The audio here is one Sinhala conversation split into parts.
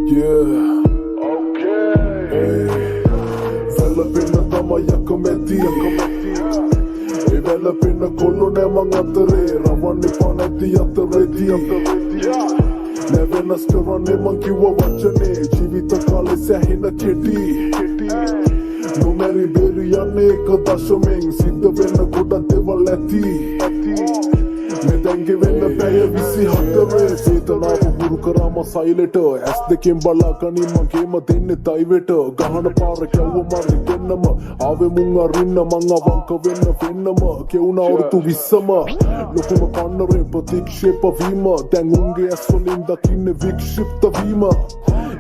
Yeah. Hey. Velapinna tamayaka meti. Hey, velapinna kollone mang atere. Ravanni panati atereti. Nevenas karanne mang kiwa vachane. Jeevitha kale sahina keti. Numeri beri yanne eka dashamen. Siddha wenna goda dewal ඇති. මෙදැන්ගෙ වෙන්න පැය 24 චේතනාව හුරු කරාම සයිලෙට ඇස් දෙකෙන් බලා කනින් මගේම දෙන්නේ තයිවෙට ගහන පාර කැව්ව මරි දෙන්නම ආවේ මුං අරින්න මං අවංක වෙන්නම කෙවුන අවුරුදු 20ම ලොකුම කන්නරේ ප්‍රතික්ෂේප වීම දැන් උන්ගේ ඇස් වලින් දකින්නේ වික්ෂිප්ත වීම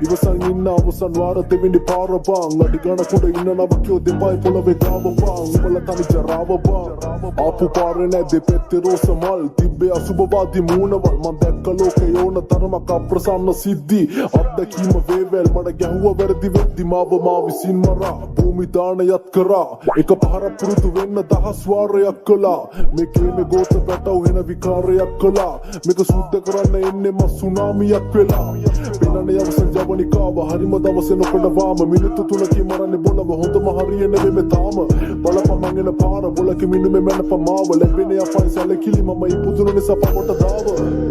ඉවසන් ඉන්න අවසන් වාර දෙවෙනි පාර බං අඩි ගණකුඩ ඉන්න නවකයෝ දෙපයි පොළවේ ගාව බං උඹල තනි ජරාව බං ආපු පාරේ නැ දෙපැත්තේ රෝස මල් තිබ්බේ අසුබවාදී මූණවල් මං දැක්ක ලෝකේ ඕන තරමක් අප්‍රසන්න සිද්ධි අත්දැකීම වේවැල් මඩ ගැහුව වැරදි වෙද්දි මාව මා විසින් මරා භූමි දානයත් කරා එක පහරක් පුරුදු වෙන්න දහස් වාරයක් කළා මේකේ මේ ගෝත පැටව වෙන විකාරයක් කළා මේක සුද්ධ කරන්න එන්නේ මස් සුනාමියක් වෙලා පිනනේ අවසන් ජවනිකාව හරිම දවසේ නොකඩවාම මිනිත්තු 3කින් මරන්නේ බොලව හොඳම හරිය නෙවෙයි තාම බලපන් මං එන පාර බොලකෙ මිනුමේ මැනපමාව ලැබෙන්නේ අපයි සැලකිලි මම ඉපදුන නිසා පවට දාව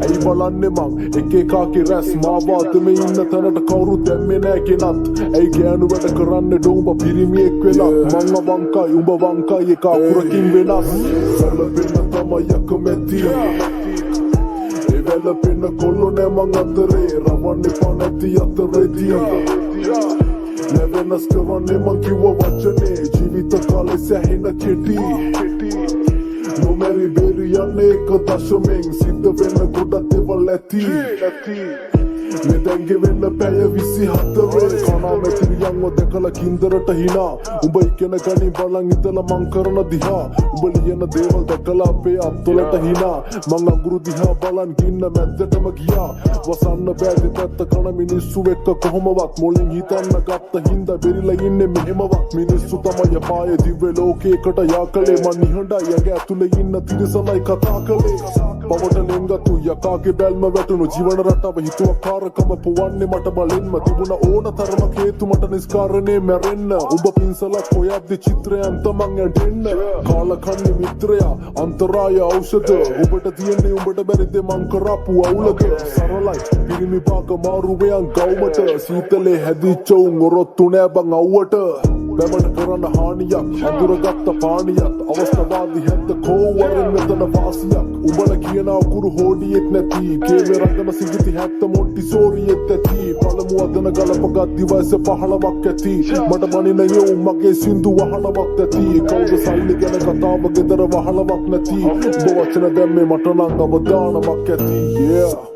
ඇයි බලන්නේ මං එක එකාගේ රැස් මාවාතෙම ඉන්න තැනට කවුරු දැම්මේ නෑ කෙනත් ඇයි ගෑනු වැඩ කරන්නේ ඩොඹ පිරිමියෙක් වෙලා මං අවංකයි උඹ වංකයි එක අකුරකින් වෙනස් සැලපෙන්න තමයි යකමැති velapinna kollone mang atere ravanni panati atereti nevenas karanne mang kiwa vachane jeevitha kale sahina keti numeri beri yanne eka dashamen siddha wenna goda dewal ඇති මෙදැන්ගෙ වෙන්න පැය 24 කනා මෙතිරියන්ව දැකලා කින්දරට හිනා උඹ ඉගෙන ගනි බලන් ඉතලා මං කරන දිහා උඹ ලියන දේවල් දැකලා අපේ අත්වලට හිනා මං අඟුරු දිහා බලන් ගින්න මැද්දටම ගියා වසන්න බෑ දෙපැත්ත කන මිනිස්සු එක්ක කොහොමවත් මොලින් හිතන්න ගත්ත හින්දා බෙරිලා ඉන්නේ මෙහෙමවත් මිනිස්සු තමයි පායේ දිව්‍ය ලෝකයකට යාකලේ මං නිහඬයි ඇඟ ඇතුලේ ඉන්න තිරසනයි කතා කළේ පවට ලෙන්ගතු යකාගේ බැල්ම වැටුණු ජීවන රටාව හිතුවක්කාරකම පුවන්නේ මට බලෙන්ම තිබුණ ඕන තරමක් හේතු මට නිස්කාරණේ මැරෙන්න උඹ පින්සලක් හොයද්දි චිත්‍රයන් තමන් ඇඬෙන්න කාලකන්ණි මිත්‍රයා අන්තරාය ඖෂධ ඔබට තියෙන්නේ උඹට බැරිද මං කරපු අවුලක සරලයි පිරිමි පාක මාරුවයන් ගවුමට සීතලේ හැදිච්ච උන් ඔරොත්තු නෑ බං අවුවට බැමට කරන්න හානියක් අඳුරගත්ත පානියත් අවස්ථාවාදී හැද්ද කෝවරෙන් මෙතන වාසියක් උඹල කියන අකුරු හෝඩියෙත් නැති කේවේ රංගන සිගිති හැත්ත මොට්ටි සෝරියෙත් ඇති පළමු අදන ගලපගත් දිවයිස 15ක් ඇති මට මනින යෝ මගේ සින්දු වහලවක් ඇති කවුද සල්ලි ගැන කතාව ගෙදර වහලවක් නැති උඹ වචන දැම්මේ මට නම් අවදානමක් ඇති yeah